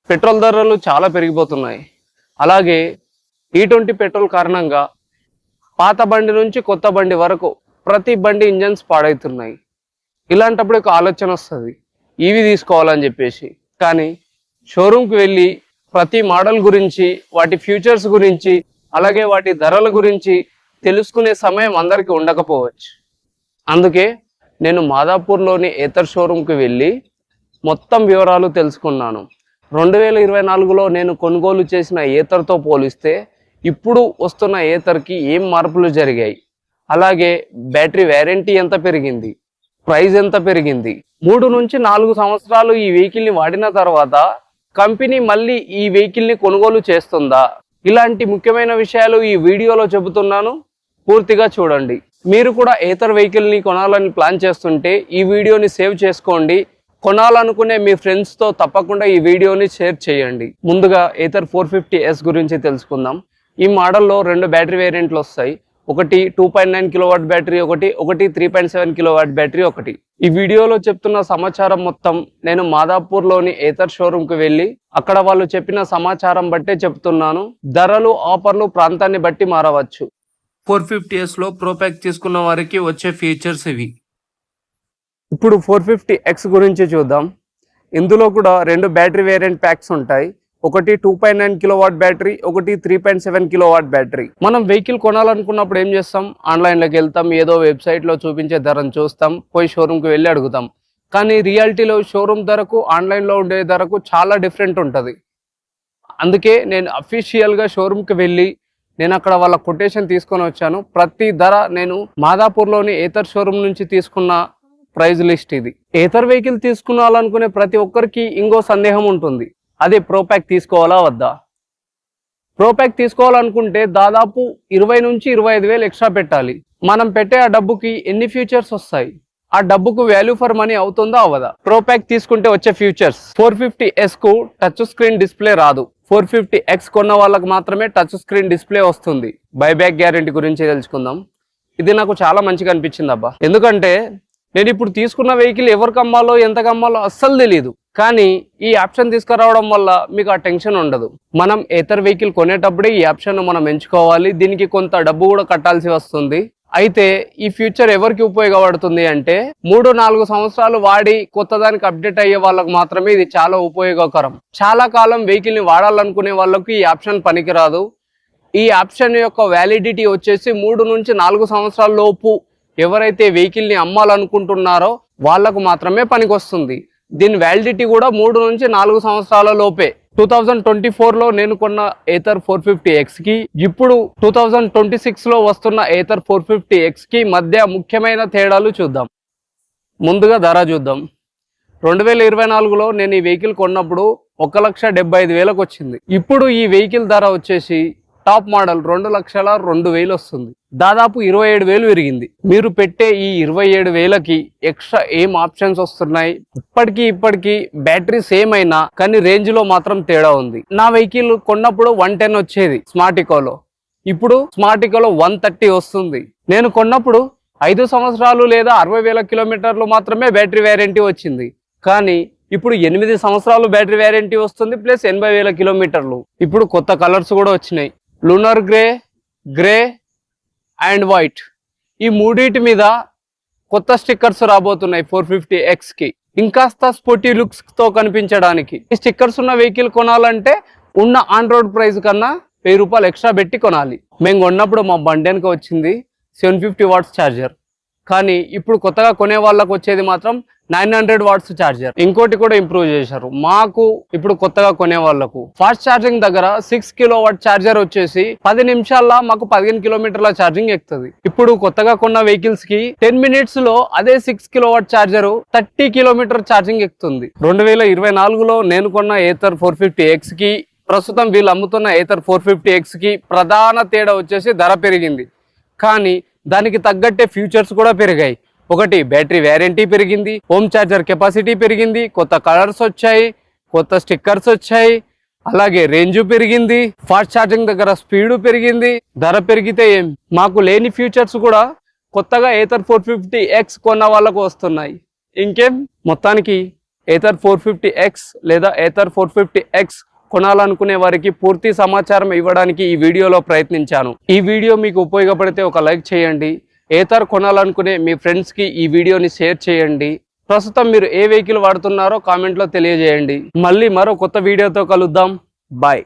Petrol ధరలు చాలా పెరిగిపోతున్నాయి. అలాగే E20 పెట్రోల్ కారణంగా పాత బండి నుంచి కొత్త బండి వరకు ప్రతి బండి ఇంజన్స్ పాడవుతున్నాయి. ఇలాంటప్పుడు ఒక ఆలోచన వస్తుంది ఈవీ తీసుకోవాలని చెప్పేసి. కానీ షోరూమ్కి వెళ్ళి ప్రతి మోడల్ గురించి, వాటి ఫ్యూచర్స్ గురించి, అలాగే వాటి ధరల గురించి తెలుసుకునే సమయం అందరికీ ఉండకపోవచ్చు. అందుకే నేను మాదాపూర్లోని ఏతర్ షోరూమ్కి వెళ్ళి మొత్తం వివరాలు తెలుసుకున్నాను. 2024లో నేను కొనుగోలు చేసిన ఏతర్తో పోలిస్తే ఇప్పుడు వస్తున్న ఏతర్కి ఏం మార్పులు జరిగాయి, అలాగే బ్యాటరీ వ్యారంటీ ఎంత పెరిగింది, ప్రైస్ ఎంత పెరిగింది, 3 నుంచి 4 సంవత్సరాలు ఈ వెహికల్ని వాడిన తర్వాత కంపెనీ మళ్ళీ ఈ వెహికల్ని కొనుగోలు చేస్తుందా, ఇలాంటి ముఖ్యమైన విషయాలు ఈ వీడియోలో చెబుతున్నాను. పూర్తిగా చూడండి. మీరు కూడా ఏతర్ వెహికల్ని కొనాలని ప్లాన్ చేస్తుంటే ఈ వీడియోని సేవ్ చేసుకోండి. కొనాలనుకునే మీ ఫ్రెండ్స్తో తప్పకుండా ఈ వీడియోని షేర్ చేయండి. ముందుగా ఏతర్ 450S గురించి తెలుసుకుందాం. ఈ మోడల్లో 2 బ్యాటరీ వేరియంట్లు వస్తాయి. ఒకటి 2.9 కిలోవాట్ బ్యాటరీ, ఒకటి 3.7 కిలోవాట్ బ్యాటరీ ఒకటి. ఈ వీడియోలో చెప్తున్న సమాచారం మొత్తం నేను మాదాపూర్లోని ఏతర్ షోరూమ్కి వెళ్ళి అక్కడ వాళ్ళు చెప్పిన సమాచారం బట్టే చెప్తున్నాను. ధరలు, ఆఫర్లు ప్రాంతాన్ని బట్టి మారవచ్చు. 450Sలో ప్రోప్యాక్ తీసుకున్న వారికి వచ్చే ఫీచర్స్ ఇవి. ఇప్పుడు 450X గురించి చూద్దాం. ఇందులో కూడా 2 బ్యాటరీ వేరియంట్ ప్యాక్స్ ఉంటాయి. ఒకటి 2.9 కిలోవాట్ బ్యాటరీ, ఒకటి 3.7 కిలోవాట్ బ్యాటరీ. మనం వెహికల్ కొనాలనుకున్నప్పుడు ఏం చేస్తాం, ఆన్లైన్లోకి వెళ్తాం, ఏదో వెబ్సైట్లో చూపించే ధరను చూస్తాం, పోయి షోరూమ్కి వెళ్ళి అడుగుతాం. కానీ రియాలిటీలో షోరూమ్ ధరకు ఆన్లైన్లో ఉండే ధరకు చాలా డిఫరెంట్ ఉంటుంది. అందుకే నేను అఫీషియల్గా షోరూమ్కి వెళ్ళి నేను అక్కడ వాళ్ళ కొటేషన్ తీసుకొని వచ్చాను. ప్రతి ధర నేను మాదాపూర్లోని ఏతర్ షోరూమ్ నుంచి తీసుకున్న ప్రైజ్ లిస్ట్ ఇది. ఏతర్ వెహికల్ తీసుకున్నాలనుకునే ప్రతి ఒక్కరికి ఇంకో సందేహం ఉంటుంది, అదే ప్రోప్యాక్ తీసుకోవాలా వద్దా. ప్రోప్యాక్ తీసుకోవాలనుకుంటే దాదాపు 20 నుంచి 25 వేలు ఎక్స్ట్రా పెట్టాలి. మనం పెట్టే ఆ డబ్బుకి ఎన్ని ఫ్యూచర్స్ వస్తాయి, ఆ డబ్బుకు వాల్యూ ఫర్ మనీ అవుతుందా అవ్వదా. ప్రోప్యాక్ తీసుకుంటే వచ్చే ఫ్యూచర్స్: 450S కు టచ్ స్క్రీన్ డిస్ప్లే రాదు. 450X కొన్న వాళ్ళకి మాత్రమే టచ్ స్క్రీన్ డిస్ప్లే వస్తుంది. బైబ్యాక్ గ్యారెంటీ గురించి తెలుసుకుందాం. ఇది నాకు చాలా మంచిగా అనిపించింది అబ్బా. ఎందుకంటే నేను ఇప్పుడు తీసుకున్న వెహికల్ ఎవరికి అమ్మాలో, ఎంతకు అమ్మాలో అస్సలు తెలియదు. కానీ ఈ ఆప్షన్ తీసుకురావడం వల్ల మీకు ఆ టెన్షన్ ఉండదు. మనం ఏతర్ వెహికల్ కొనేటప్పుడే ఈ ఆప్షన్ మనం ఎంచుకోవాలి. దీనికి కొంత డబ్బు కూడా కట్టాల్సి వస్తుంది. అయితే ఈ ఫ్యూచర్ ఎవరికి ఉపయోగపడుతుంది అంటే 3-4 సంవత్సరాలు వాడి కొత్తదానికి అప్డేట్ అయ్యే వాళ్ళకు మాత్రమే ఇది చాలా ఉపయోగకరం. చాలా కాలం వెహికల్ ని వాడాలనుకునే వాళ్ళకి ఈ ఆప్షన్ పనికిరాదు. ఈ ఆప్షన్ యొక్క వ్యాలిడిటీ వచ్చేసి 3 నుంచి 4 సంవత్సరాల లోపు ఎవరైతే వెహికల్ ని అమ్మాలనుకుంటున్నారో వాళ్లకు మాత్రమే పనికొస్తుంది. దీని వ్యాలిడిటీ కూడా 3 నుంచి 4 సంవత్సరాల లోపే. 2024లో నేను కొన్న ఏతర్ 450X కి ఇప్పుడు 2026లో వస్తున్న ఏతర్ 450X కి మధ్య ముఖ్యమైన తేడాలు చూద్దాం. ముందుగా ధర చూద్దాం. 2024లో నేను ఈ వెహికల్ కొన్నప్పుడు 1,75,000 వచ్చింది. ఇప్పుడు ఈ వెహికల్ ధర వచ్చేసి టాప్ మోడల్ 2,02,000 వస్తుంది. దాదాపు 27,000 విరిగింది. మీరు పెట్టే ఈ 27,000కి ఎక్స్ట్రా ఏం ఆప్షన్స్ వస్తున్నాయి? ఇప్పటికీ బ్యాటరీ సేమ్ అయినా కానీ రేంజ్ లో మాత్రం తేడా ఉంది. నా వెహికల్ కొన్నప్పుడు 110 వచ్చేది స్మార్ట్ ఇకోలో, ఇప్పుడు స్మార్ట్ ఇకోలో 130 వస్తుంది. నేను కొన్నప్పుడు 5 సంవత్సరాలు లేదా 60,000 కిలోమీటర్లు మాత్రమే బ్యాటరీ వ్యారంటీ వచ్చింది. కానీ ఇప్పుడు 8 సంవత్సరాలు బ్యాటరీ వ్యారంటీ వస్తుంది, ప్లస్ 80,000 కిలోమీటర్లు. ఇప్పుడు కొత్త కలర్స్ కూడా వచ్చినాయి, లూనర్ గ్రే అండ్ వైట్. ఈ మూడింటి మీద కొత్త స్టిక్కర్స్ రాబోతున్నాయి 450X కి, ఇంకాస్త స్పోర్టీ లుక్స్ తో కనిపించడానికి. ఈ స్టిక్కర్స్ ఉన్న వెహికల్ కొనాలంటే ఉన్న ఆన్ రోడ్ ప్రైస్ కన్నా 1000 రూపాయలు ఎక్స్ట్రా పెట్టి కొనాలి. మేము కొన్నప్పుడు మా బండెనక వచ్చింది 750 వాట్స్ ఛార్జర్, కానీ ఇప్పుడు కొత్తగా కొనే వాళ్ళకు వచ్చేది మాత్రం 900 వాట్స్ ఛార్జర్. ఇంకోటి కూడా ఇంప్రూవ్ చేశారు మాకు. ఇప్పుడు కొత్తగా కొనే వాళ్లకు ఫాస్ట్ ఛార్జింగ్ దగ్గర 6 కిలోవాట్ ఛార్జర్ వచ్చేసి 10 నిమిషాల్లో మాకు 15 కిలోమీటర్ల ఛార్జింగ్ ఎక్కుతుంది. ఇప్పుడు కొత్తగా కొన్న వెహికల్స్ కి 10 మినిట్స్ లో అదే 6 కిలోవాట్ ఛార్జర్ 30 కిలోమీటర్ ఛార్జింగ్ ఎక్కుతుంది. 2024లో నేను కొన్న ఏతర్ 450X కి ప్రస్తుతం వీళ్ళు అమ్ముతున్న ఏతర్ 450X కి ప్రధాన తేడా వచ్చేసి ధర పెరిగింది, కానీ దానికి తగ్గట్టే ఫ్యూచర్స్ కూడా పెరిగాయి. ఒకటి బ్యాటరీ వ్యారంటీ పెరిగింది, హోమ్ ఛార్జర్ కెపాసిటీ పెరిగింది, కొత్త కలర్స్ వచ్చాయి, కొత్త స్టిక్కర్స్ వచ్చాయి, అలాగే రేంజ్ పెరిగింది, ఫాస్ట్ ఛార్జింగ్ దగ్గర స్పీడ్ పెరిగింది. ధర పెరిగితే ఏం, మాకు లేని ఫ్యూచర్స్ కూడా కొత్తగా ఏతర్ 450X కొన్న వాళ్ళకు వస్తున్నాయి. ఇంకేం, మొత్తానికి ఏథర్ 450X లేదా ఏథర్ 450X కొనాలనుకునే వారికి పూర్తి సమాచారం ఇవ్వడానికి ఈ వీడియోలో ప్రయత్నించాను. ఈ వీడియో మీకు ఉపయోగపడితే ఒక లైక్ చేయండి. ఏథర్ కొనాలనుకునే మీ ఫ్రెండ్స్కి ఈ వీడియోని షేర్ చేయండి. ప్రస్తుతం మీరు ఏ వెహికల్ వాడుతున్నారో కామెంట్లో తెలియజేయండి. మళ్ళీ మరో కొత్త వీడియోతో కలుద్దాం. బాయ్.